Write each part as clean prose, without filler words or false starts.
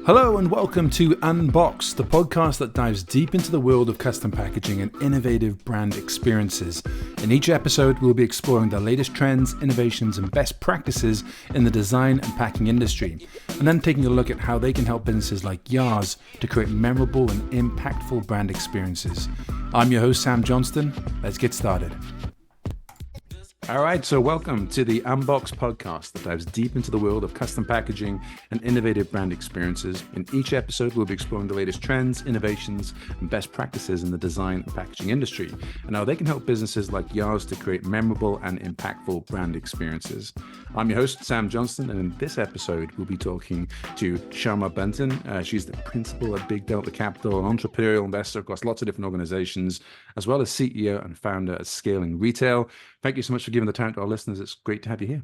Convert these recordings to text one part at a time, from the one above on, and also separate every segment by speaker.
Speaker 1: Hello and welcome to Unboxed, the podcast that dives deep into the world of custom packaging and innovative brand experiences. In each episode, we'll be exploring the latest trends, innovations, and best practices in the design and packing industry, and then taking a look at how they can help businesses like yours to create memorable and impactful brand experiences. I'm your host, Sam Johnston. Let's get started. All right, so welcome to the Unboxed podcast that dives deep into the world of custom packaging and innovative brand experiences. In each episode, we'll be exploring the latest trends, innovations, and best practices in the design and packaging industry, and how they can help businesses like yours to create memorable and impactful brand experiences. I'm your host, Sam Johnston, and in this episode, we'll be talking to Syama Bunten. She's the principal at Big Delta Capital, an entrepreneurial investor across lots of different organizations, as well as CEO and founder at Scaling Retail. Thank you so much for giving the time to our listeners. It's great to have you here.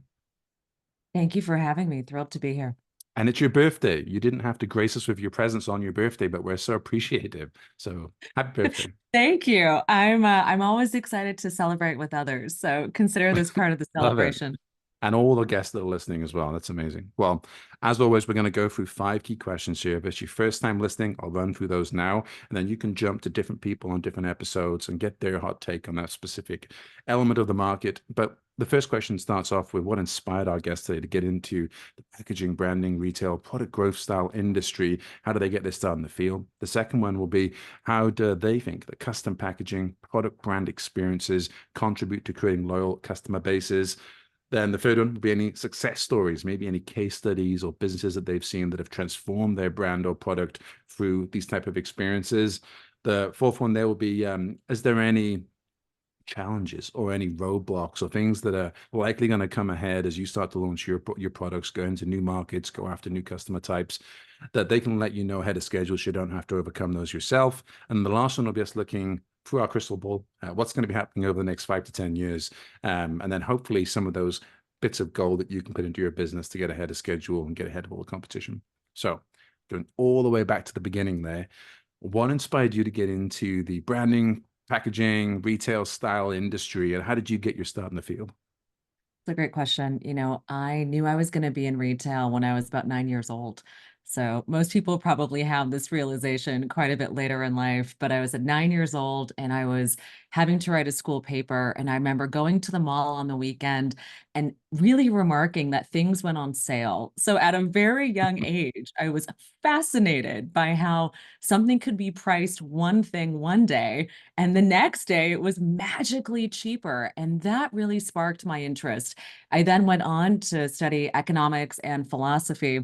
Speaker 2: Thank you for having me. Thrilled to be here.
Speaker 1: And it's your birthday. You didn't have to grace us with your presence on your birthday, but we're so appreciative. So happy birthday.
Speaker 2: Thank you. I'm always excited to celebrate with others. So consider this part of the celebration.
Speaker 1: And all the guests that are listening as well. That's amazing. Well, as always, we're going to go through 5 key questions here. If it's your first time listening, I'll run through those now. And then you can jump to different people on different episodes and get their hot take on that specific element of the market. But the first question starts off with what inspired our guest today to get into the packaging, branding, retail, product growth style industry. How do they get this started in the field? The second one will be, how do they think that custom packaging, product brand experiences contribute to creating loyal customer bases? Then the third one would be any success stories, maybe any case studies or businesses that they've seen that have transformed their brand or product through these type of experiences. The fourth one there will be, is there any challenges or any roadblocks or things that are likely going to come ahead as you start to launch your products, go into new markets, go after new customer types, that they can let you know ahead of schedule so you don't have to overcome those yourself. And the last one will be us looking through our crystal ball, what's going to be happening over the next 5 to 10 years. And then hopefully some of those bits of gold that you can put into your business to get ahead of schedule and get ahead of all the competition. So going all the way back to the beginning there, what inspired you to get into the branding, packaging, retail style industry, and how did you get your start in the field?
Speaker 2: It's a great question. I knew I was going to be in retail when I was about 9 years old. So most people probably have this realization quite a bit later in life, but I was at 9 years old and I was having to write a school paper. And I remember going to the mall on the weekend and really remarking that things went on sale. So at a very young age, I was fascinated by how something could be priced one thing one day, and the next day it was magically cheaper. And that really sparked my interest. I then went on to study economics and philosophy.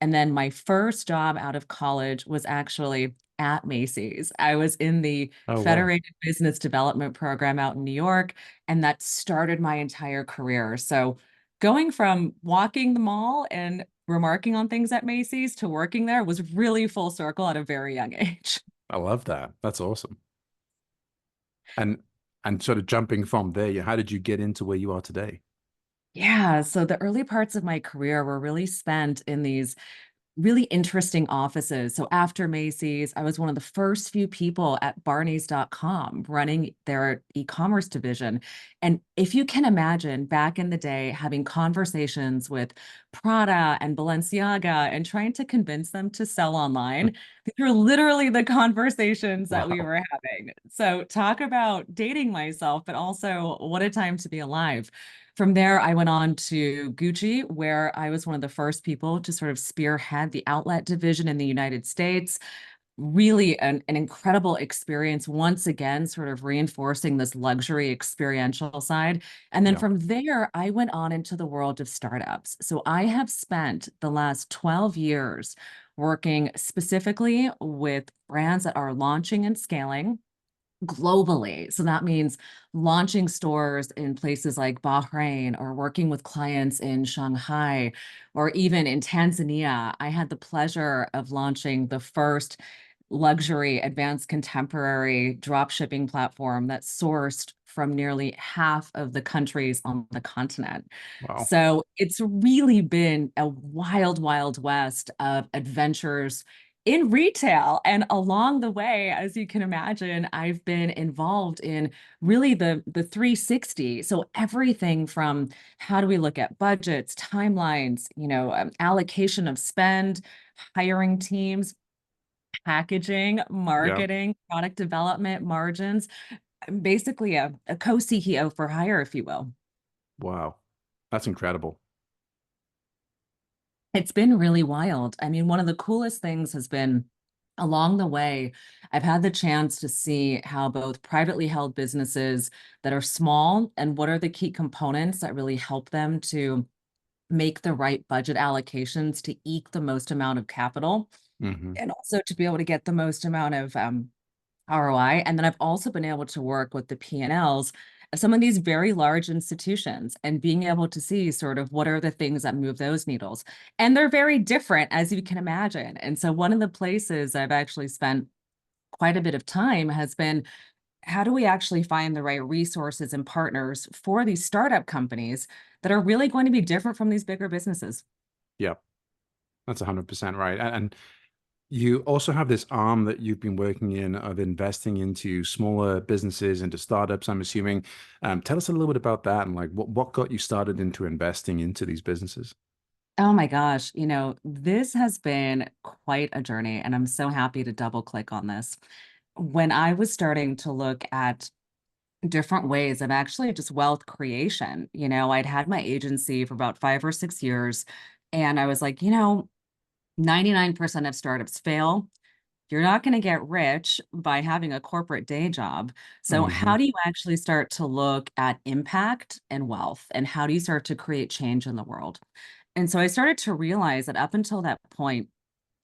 Speaker 2: And then my first job out of college was actually at Macy's. I was in the
Speaker 1: Oh, wow.
Speaker 2: Federated Business Development Program out in New York, and that started my entire career. So going from walking the mall and remarking on things at Macy's to working there was really full circle at a very young age.
Speaker 1: I love that. That's awesome. And sort of jumping from there, how did you get into where you are today?
Speaker 2: Yeah, so the early parts of my career were really spent in these really interesting offices. So after Macy's, I was one of the first few people at Barneys.com running their e-commerce division. And if you can imagine back in the day, having conversations with Prada and Balenciaga and trying to convince them to sell online, these were literally the conversations that we
Speaker 1: Wow.
Speaker 2: were having. So talk about dating myself, but also what a time to be alive. From there, I went on to Gucci, where I was one of the first people to sort of spearhead the outlet division in the United States. Really an incredible experience, once again, sort of reinforcing this luxury experiential side. And then
Speaker 1: Yeah.
Speaker 2: from there, I went on into the world of startups. So I have spent the last 12 years working specifically with brands that are launching and scaling globally. So that means launching stores in places like Bahrain or working with clients in Shanghai or even in Tanzania. I had the pleasure of launching the first luxury advanced contemporary drop shipping platform that sourced from nearly half of the countries on the continent.
Speaker 1: Wow.
Speaker 2: So it's really been a wild, wild west of adventures in retail. And along the way, as you can imagine, I've been involved in really the 360. So everything from how do we look at budgets, timelines, allocation of spend, hiring teams, packaging,
Speaker 1: Yeah.
Speaker 2: marketing, product development, margins. I'm basically a co-CEO for hire, if you will.
Speaker 1: Wow. That's incredible.
Speaker 2: It's been really wild. I mean, one of the coolest things has been along the way, I've had the chance to see how both privately held businesses that are small and what are the key components that really help them to make the right budget allocations to eke the most amount of capital
Speaker 1: Hmm.
Speaker 2: and also to be able to get the most amount of ROI. And then I've also been able to work with the P&Ls of some of these very large institutions and being able to see sort of what are the things that move those needles. And they're very different, as you can imagine. And so one of the places I've actually spent quite a bit of time has been how do we actually find the right resources and partners for these startup companies that are really going to be different from these bigger businesses?
Speaker 1: Yeah, that's 100% right. And you also have this arm that you've been working in of investing into smaller businesses, into startups, I'm assuming. Tell us a little bit about that and like what got you started into investing into these businesses?
Speaker 2: Oh my gosh, this has been quite a journey, and I'm so happy to double click on this. When I was starting to look at different ways of actually just wealth creation, I'd had my agency for about 5 or 6 years, and I was like, 99% of startups fail. You're not going to get rich by having a corporate day job. So,
Speaker 1: Hmm.
Speaker 2: how do you actually start to look at impact and wealth? And how do you start to create change in the world? And so I started to realize that up until that point,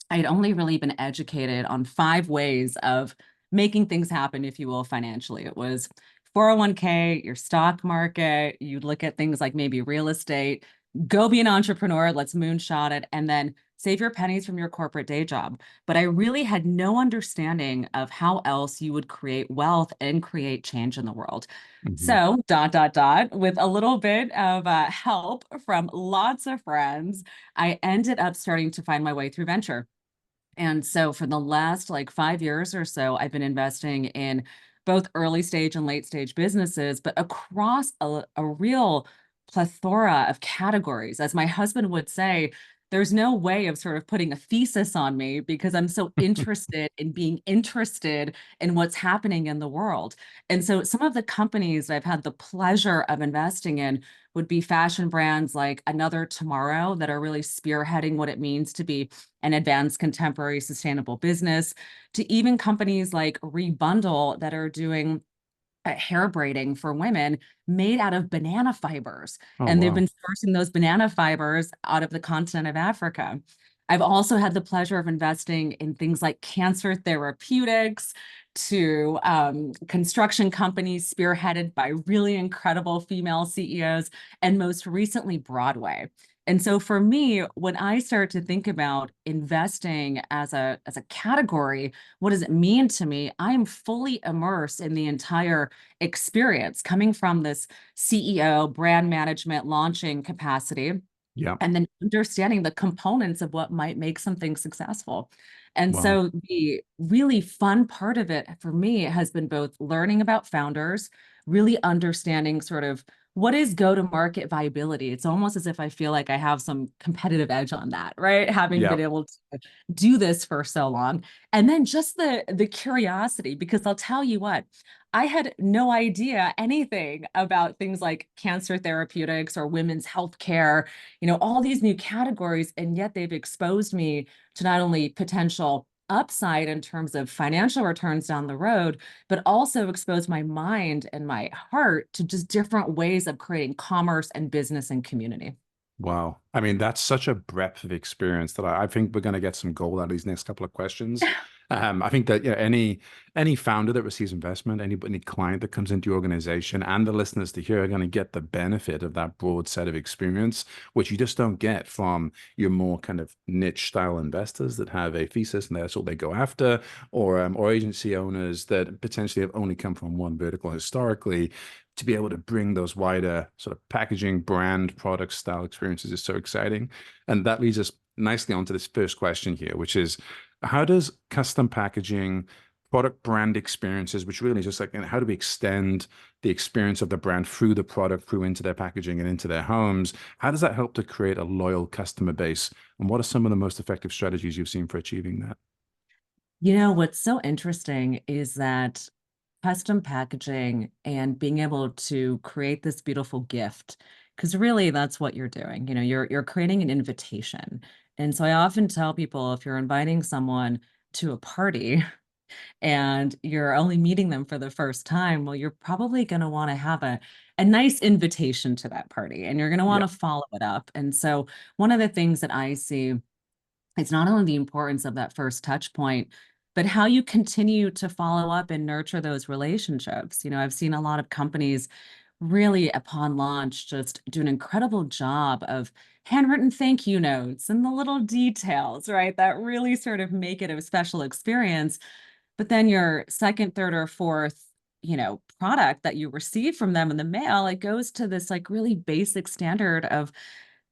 Speaker 2: I had only really been educated on 5 ways of making things happen, if you will, financially. It was 401k, your stock market, you'd look at things like maybe real estate, go be an entrepreneur, let's moonshot it, and then save your pennies from your corporate day job. But I really had no understanding of how else you would create wealth and create change in the world.
Speaker 1: Hmm.
Speaker 2: So, with a little bit of help from lots of friends, I ended up starting to find my way through venture. And so for the last like 5 years or so, I've been investing in both early stage and late stage businesses, but across a real plethora of categories. As my husband would say, there's no way of sort of putting a thesis on me because I'm so interested in being interested in what's happening in the world. And so some of the companies I've had the pleasure of investing in would be fashion brands like Another Tomorrow that are really spearheading what it means to be an advanced contemporary sustainable business, to even companies like Rebundle that are doing hair braiding for women made out of banana fibers.
Speaker 1: Oh,
Speaker 2: And they've
Speaker 1: wow.
Speaker 2: been sourcing those banana fibers out of the continent of Africa. I've also had the pleasure of investing in things like cancer therapeutics to construction companies spearheaded by really incredible female CEOs, and most recently, Broadway. And so for me, when I start to think about investing as a category, what does it mean to me? I am fully immersed in the entire experience coming from this CEO, brand management, launching capacity,
Speaker 1: Yeah.
Speaker 2: and then understanding the components of what might make something successful. And
Speaker 1: Wow.
Speaker 2: so the really fun part of it for me has been both learning about founders, really understanding sort of what is go-to-market viability. It's almost as if I feel like I have some competitive edge on that, right? Having
Speaker 1: Yeah.
Speaker 2: been able to do this for so long. And then just the curiosity, because I'll tell you what, I had no idea anything about things like cancer therapeutics or women's health care, all these new categories, and yet they've exposed me to not only potential upside in terms of financial returns down the road, but also exposed my mind and my heart to just different ways of creating commerce and business and community.
Speaker 1: Wow. I mean, that's such a breadth of experience that I think we're going to get some gold out of these next couple of questions. I think that any founder that receives investment, any client that comes into your organization, and the listeners to hear are going to get the benefit of that broad set of experience, which you just don't get from your more kind of niche style investors that have a thesis and that's all they go after, or agency owners that potentially have only come from one vertical historically. To be able to bring those wider sort of packaging, brand, product style experiences is so exciting. And that leads us nicely onto this first question here, which is how does custom packaging product brand experiences, which really is just like, how do we extend the experience of the brand through the product, through into their packaging and into their homes? How does that help to create a loyal customer base? And what are some of the most effective strategies you've seen for achieving that?
Speaker 2: What's so interesting is that custom packaging and being able to create this beautiful gift, because really that's what you're doing. You're creating an invitation. And so I often tell people, if you're inviting someone to a party and you're only meeting them for the first time, well, you're probably going to want to have a nice invitation to that party, and you're going to want
Speaker 1: Yeah.
Speaker 2: to follow it up. And so one of the things that I see, it's not only the importance of that first touch point, but how you continue to follow up and nurture those relationships. I've seen a lot of companies really upon launch just do an incredible job of handwritten thank you notes and the little details, right? That really sort of make it a special experience. But then your second, third, or fourth, product that you receive from them in the mail, it goes to this like really basic standard of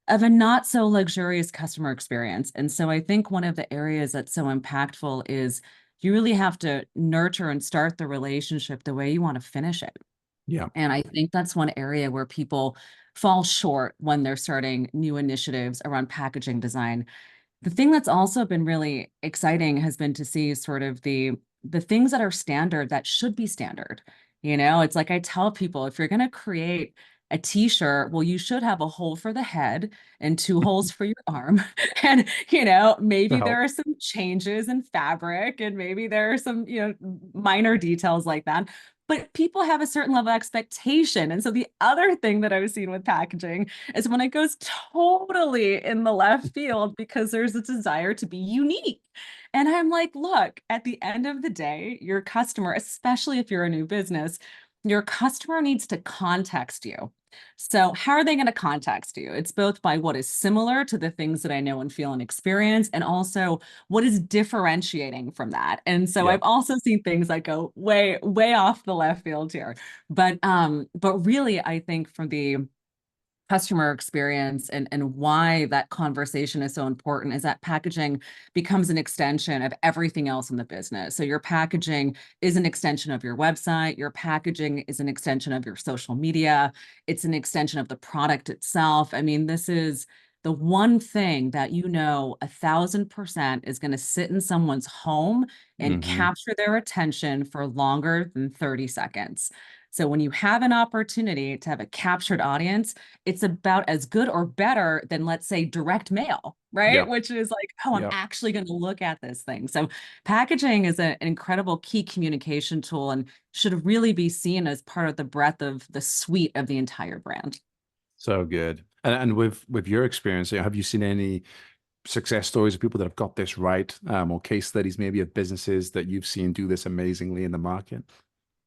Speaker 2: a not so luxurious customer experience. And so I think one of the areas that's so impactful is you really have to nurture and start the relationship the way you want to finish it.
Speaker 1: Yeah.
Speaker 2: And I think that's one area where people fall short when they're starting new initiatives around packaging design. The thing that's also been really exciting has been to see sort of the things that are standard that should be standard. It's like I tell people, if you're going to create a t-shirt, well, you should have a hole for the head and two holes for your arm. And,
Speaker 1: To
Speaker 2: maybe there
Speaker 1: help.
Speaker 2: are some changes in fabric and maybe there are some, minor details like that. But people have a certain level of expectation. And so the other thing that I've seen with packaging is when it goes totally in the left field because there's a desire to be unique. And I'm like, look, at the end of the day, your customer, especially if you're a new business, your customer needs to context you. So, how are they going to context you? It's both by what is similar to the things that I know and feel and experience, and also what is differentiating from that. And so,
Speaker 1: Yeah.
Speaker 2: I've also seen things that go way, way off the left field here. But really, I think for the customer experience and why that conversation is so important is that packaging becomes an extension of everything else in the business. So your packaging is an extension of your website, your packaging is an extension of your social media, it's an extension of the product itself. I mean, this is the one thing that 1,000% is going to sit in someone's home and
Speaker 1: Hmm.
Speaker 2: capture their attention for longer than 30 seconds. So when you have an opportunity to have a captured audience, it's about as good or better than, let's say, direct mail, right?
Speaker 1: Yeah.
Speaker 2: Which is like, oh, I'm
Speaker 1: Yeah.
Speaker 2: actually going to look at this thing. So packaging is an incredible key communication tool and should really be seen as part of the breadth of the suite of the entire brand.
Speaker 1: So good. And with your experience, have you seen any success stories of people that have got this right, or case studies maybe of businesses that you've seen do this amazingly in the market?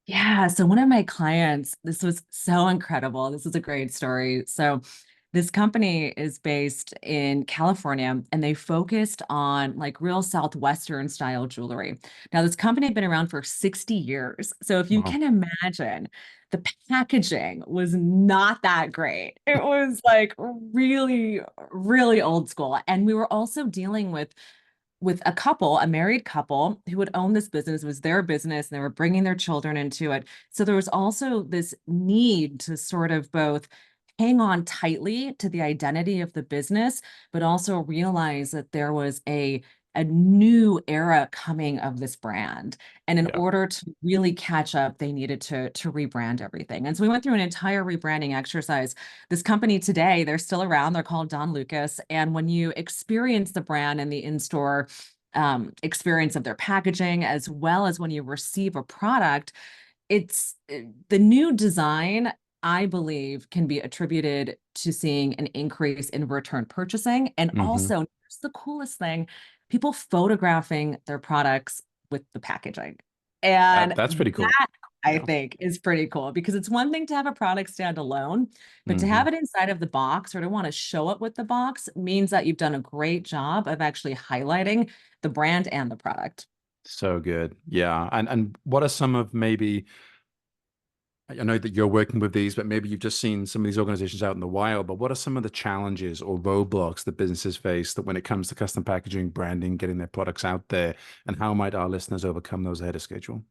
Speaker 2: Yeah. So one of my clients, this was so incredible. This is a great story. So this company is based in California and they focused on like real Southwestern style jewelry. Now, this company had been around for 60 years. So if you
Speaker 1: Wow.
Speaker 2: can imagine, the packaging was not that great. It was like really, really old school. And we were also dealing with a couple, a married couple who would own this business. It was their business and they were bringing their children into it. So there was also this need to sort of both hang on tightly to the identity of the business, but also realize that there was a new era coming of this brand. And in
Speaker 1: Yeah.
Speaker 2: order to really catch up, they needed to rebrand everything. And so we went through an entire rebranding exercise. This company today, they're still around. They're called Don Lucas. And when you experience the brand and the in-store experience of their packaging, as well as when you receive a product, it's the new design, I believe, can be attributed to seeing an increase in return purchasing. And
Speaker 1: Hmm.
Speaker 2: also, here's the coolest thing, people photographing their products with the packaging. And
Speaker 1: That's pretty cool.
Speaker 2: that I
Speaker 1: Yeah.
Speaker 2: think is pretty cool because it's one thing to have a product stand alone, but to have
Speaker 1: Hmm.
Speaker 2: it inside of the box or to want to show it with the box means that you've done a great job of actually highlighting the brand and the product.
Speaker 1: So good. Yeah. And what are some of maybe I know that you're working with these, but maybe you've just seen some of these organizations out in the wild. But what are some of the challenges or roadblocks that businesses face that when it comes to custom packaging, branding, getting their products out there, and how might our listeners overcome those ahead of schedule?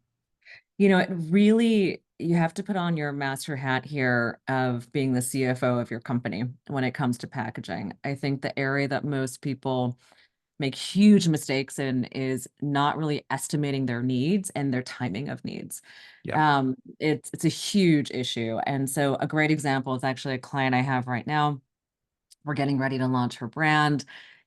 Speaker 2: It really, you have to put on your master hat here of being the CFO of your company when it comes to packaging. I think the area that most people make huge mistakes in is not really estimating their needs and their timing of needs.
Speaker 1: Yeah,
Speaker 2: It's a huge issue. And so a great example is actually a client I have right now. We're getting ready to launch her brand,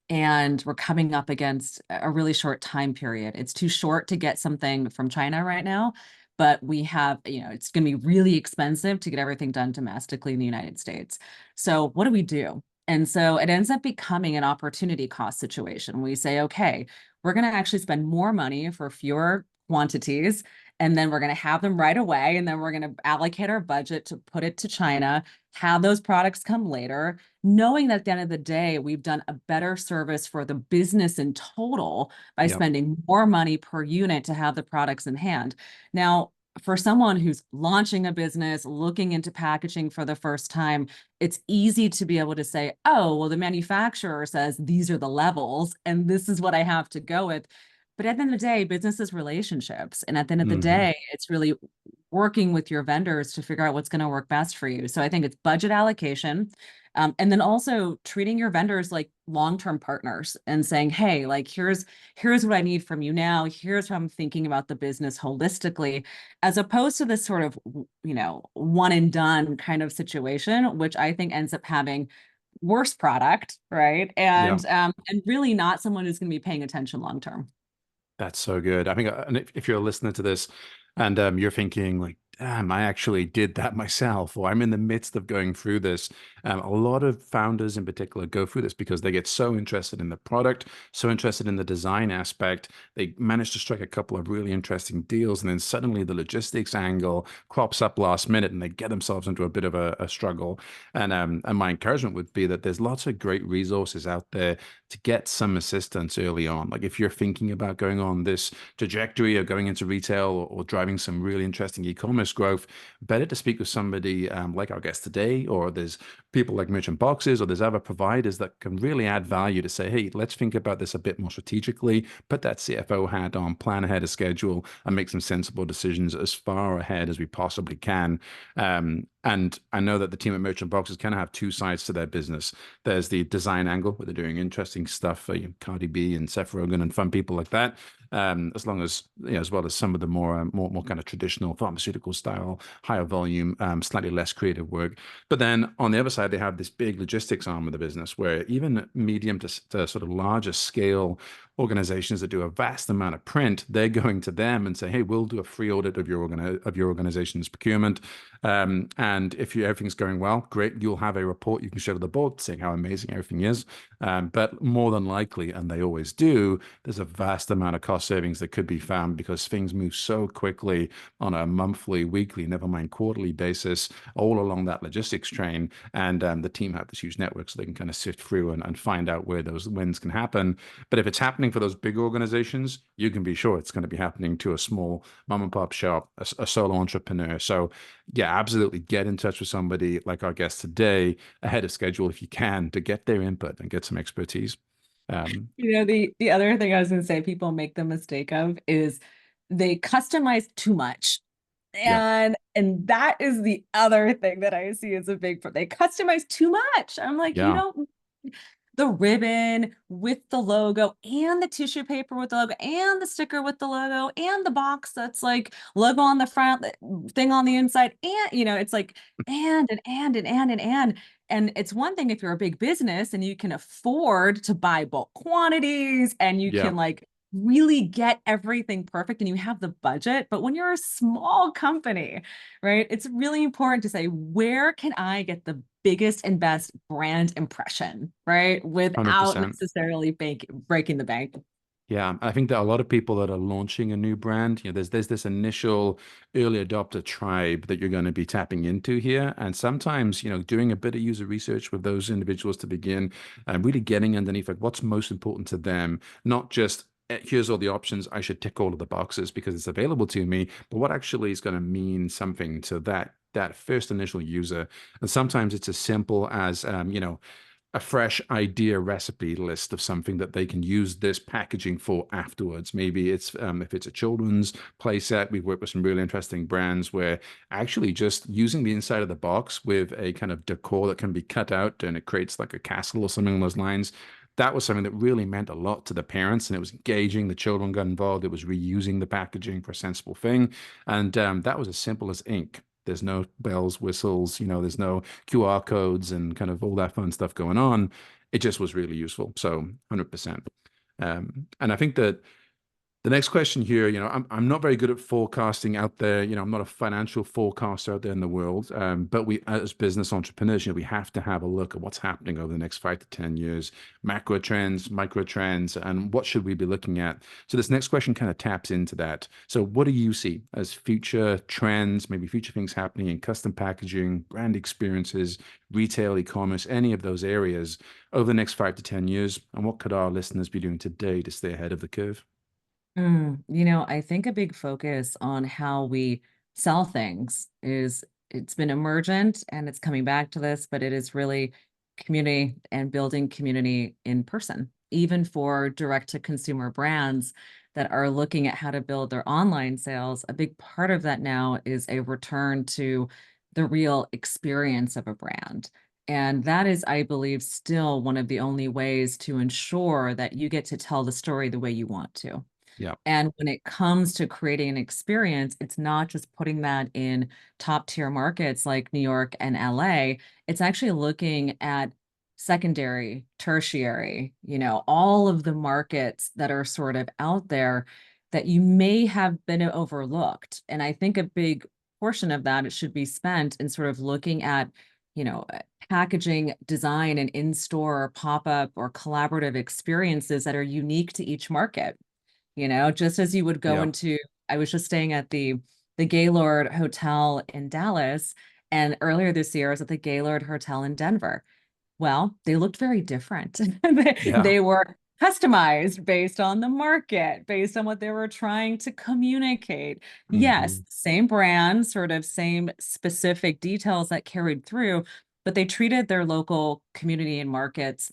Speaker 2: and we're coming up against a really short time period. It's too short to get something from China right now, but we have, it's going to be really expensive to get everything done domestically in the United States. So what do we do? And so it ends up becoming an opportunity cost situation. We say, okay, we're going to actually spend more money for fewer quantities, and then we're going to have them right away. And then we're going to allocate our budget to put it to China, have those products come later, knowing that at the end of the day, we've done a better service for the business in total by
Speaker 1: yeah,
Speaker 2: spending more money per unit to have the products in hand. Now, for someone who's launching a business, looking into packaging for the first time, it's easy to be able to say, oh, well, the manufacturer says these are the levels and this is what I have to go with. But at the end of the day, business is relationships. And at the end of the
Speaker 1: hmm
Speaker 2: day, it's really working with your vendors to figure out what's going to work best for you. So I think it's budget allocation. And then also treating your vendors like long-term partners and saying, hey, like here's what I need from you now. Here's how I'm thinking about the business holistically, as opposed to this sort of, one and done kind of situation, which I think ends up having worse product, right?
Speaker 1: yeah.
Speaker 2: And really not someone who's going to be paying attention long term.
Speaker 1: That's so good. I think, and if you're a listener to this and you're thinking like, damn, I actually did that myself, or I'm in the midst of going through this. A lot of founders in particular go through this because they get so interested in the product, so interested in the design aspect. They manage to strike a couple of really interesting deals, and then suddenly the logistics angle crops up last minute, and they get themselves into a bit of a struggle. And my encouragement would be that there's lots of great resources out there to get some assistance early on. Like if you're thinking about going on this trajectory of going into retail or driving some really interesting e-commerce growth, better to speak with somebody like our guest today, or there's people like Merchant Boxes, or there's other providers that can really add value to say, hey, let's think about this a bit more strategically, put that CFO hat on, plan ahead of schedule, and make some sensible decisions as far ahead as we possibly can. And I know that the team at Merchant Boxes kind of have two sides to their business. There's the design angle where they're doing interesting stuff for Cardi B and Seth Rogen and fun people like that. As long as as well as some of the more kind of traditional pharmaceutical style, higher volume, slightly less creative work. But then on the other side, they have this big logistics arm of the business where even medium to sort of larger scale organizations that do a vast amount of print, they're going to them and say, hey, we'll do a free audit of your organization's procurement. And if everything's going well, great, you'll have a report you can show to the board saying how amazing everything is. But more than likely, and they always do, there's a vast amount of cost savings that could be found because things move so quickly on a monthly, weekly, never mind quarterly basis, all along that logistics train. And the team have this huge network so they can kind of sift through and find out where those wins can happen. But if it's happening for those big organizations, you can be sure it's going to be happening to a small mom and pop shop, a solo entrepreneur. So yeah, absolutely get in touch with somebody like our guest today ahead of schedule if you can to get their input and get some expertise.
Speaker 2: The other thing I was going to say people make the mistake of is they customize too much.
Speaker 1: Yeah,
Speaker 2: And that is the other thing that I see as a big they customize too much. I'm like,
Speaker 1: yeah,
Speaker 2: the ribbon with the logo and the tissue paper with the logo and the sticker with the logo and the box that's like logo on the front, thing on the inside. And, it's like, and it's one thing if you're a big business and you can afford to buy bulk quantities and you
Speaker 1: yeah,
Speaker 2: can like really get everything perfect and you have the budget. But when you're a small company, right, it's really important to say, where can I get the biggest and best brand impression, right? Without
Speaker 1: 100%.
Speaker 2: necessarily breaking the bank.
Speaker 1: Yeah, I think that a lot of people that are launching a new brand, there's this initial early adopter tribe that you're going to be tapping into here, and sometimes, doing a bit of user research with those individuals to begin, and really getting underneath like what's most important to them, not just here's all the options, I should tick all of the boxes because it's available to me, but what actually is going to mean something to that that first initial user. And sometimes it's as simple as, a fresh idea recipe list of something that they can use this packaging for afterwards. Maybe it's if it's a children's play set, we've worked with some really interesting brands where actually just using the inside of the box with a kind of decor that can be cut out and it creates like a castle or something along those lines. That was something that really meant a lot to the parents, and it was engaging. The children got involved. It was reusing the packaging for a sensible thing, and that was as simple as ink. There's no bells, whistles, there's no QR codes and kind of all that fun stuff going on. It just was really useful. So 100%. And I think that the next question here, I'm not very good at forecasting out there. I'm not a financial forecaster out there in the world. But we, as business entrepreneurs, we have to have a look at what's happening over the next 5 to 10 years, macro trends, micro trends, and what should we be looking at? So this next question kind of taps into that. So what do you see as future trends, maybe future things happening in custom packaging, brand experiences, retail, e-commerce, any of those areas over the next 5 to 10 years? And what could our listeners be doing today to stay ahead of the curve?
Speaker 2: I think a big focus on how we sell things is it's been emergent and it's coming back to this, but it is really community and building community in person, even for direct to consumer brands that are looking at how to build their online sales. A big part of that now is a return to the real experience of a brand. And that is, I believe, still one of the only ways to ensure that you get to tell the story the way you want to.
Speaker 1: Yeah.
Speaker 2: And when it comes to creating an experience, it's not just putting that in top tier markets like New York and LA. It's actually looking at secondary, tertiary, all of the markets that are sort of out there that you may have been overlooked. And I think a big portion of that, it should be spent in sort of looking at, packaging design and in-store pop-up or collaborative experiences that are unique to each market. Just as you would go
Speaker 1: Yeah.
Speaker 2: into, I was just staying at the Gaylord Hotel in Dallas, and earlier this year I was at the Gaylord Hotel in Denver. Well, they looked very different.
Speaker 1: Yeah.
Speaker 2: They were customized based on the market, based on what they were trying to communicate. Yes,
Speaker 1: Hmm.
Speaker 2: same brand, sort of same specific details that carried through, but they treated their local community and markets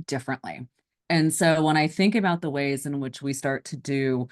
Speaker 2: differently. And so when I think about the ways in which we start to do,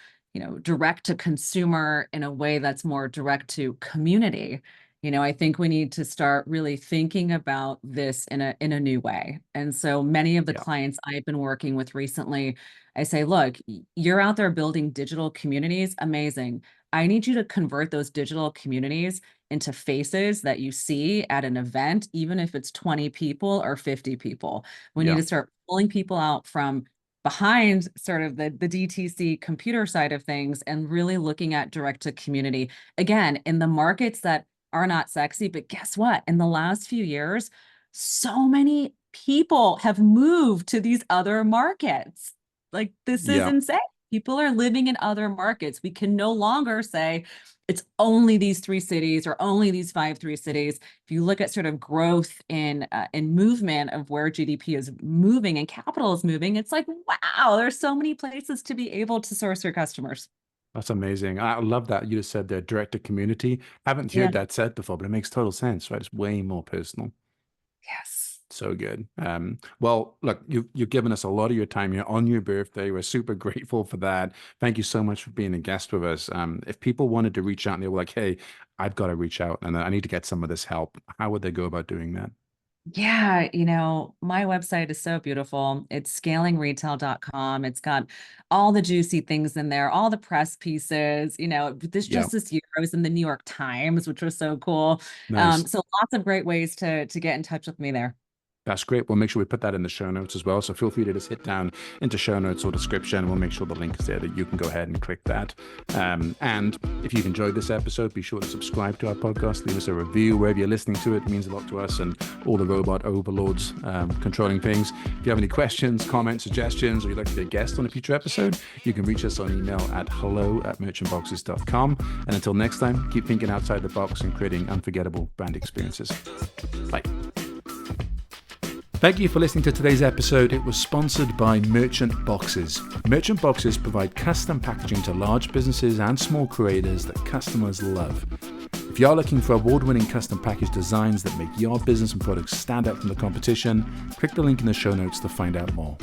Speaker 2: direct to consumer in a way that's more direct to community, I think we need to start really thinking about this in a new way. And so many of the
Speaker 1: Yeah.
Speaker 2: clients I've been working with recently, I say, look, you're out there building digital communities, amazing. I need you to convert those digital communities into faces that you see at an event, even if it's 20 people or 50 people. We need
Speaker 1: Yeah.
Speaker 2: to start pulling people out from behind sort of the DTC computer side of things and really looking at direct to community. Again, in the markets that are not sexy, but guess what? In the last few years, so many people have moved to these other markets. Like, this is
Speaker 1: Yeah.
Speaker 2: insane. People are living in other markets. We can no longer say it's only these 3 cities or only these 3 cities. If you look at sort of growth in movement of where GDP is moving and capital is moving, it's like, wow, there's so many places to be able to source your customers.
Speaker 1: That's amazing. I love that you just said there, direct to community. Haven't
Speaker 2: Yeah.
Speaker 1: heard that said before, but it makes total sense, right? It's way more personal.
Speaker 2: Yes.
Speaker 1: So good. Well, look, you've given us a lot of your time here on your birthday. We're super grateful for that. Thank you so much for being a guest with us. If people wanted to reach out and they were like, "Hey, I've got to reach out and I need to get some of this help," how would they go about doing that?
Speaker 2: Yeah, my website is so beautiful. It's scalingretail.com. It's got all the juicy things in there, all the press pieces.
Speaker 1: Yeah,
Speaker 2: This year I was in the New York Times, which was so cool.
Speaker 1: nice.
Speaker 2: So lots of great ways to get in touch with me there.
Speaker 1: That's great. We'll make sure we put that in the show notes as well. So feel free to just hit down into show notes or description. We'll make sure the link is there that you can go ahead and click that. And if you've enjoyed this episode, be sure to subscribe to our podcast. Leave us a review wherever you're listening to it. It means a lot to us and all the robot overlords controlling things. If you have any questions, comments, suggestions, or you'd like to be a guest on a future episode, you can reach us on email at hello@merchantboxes.com. And until next time, keep thinking outside the box and creating unforgettable brand experiences. Bye. Thank you for listening to today's episode. It was sponsored by Merchant Boxes. Merchant Boxes provide custom packaging to large businesses and small creators that customers love. If If you're looking for award-winning custom package designs that make your business and products stand out from the competition, click the link in the show notes to find out more.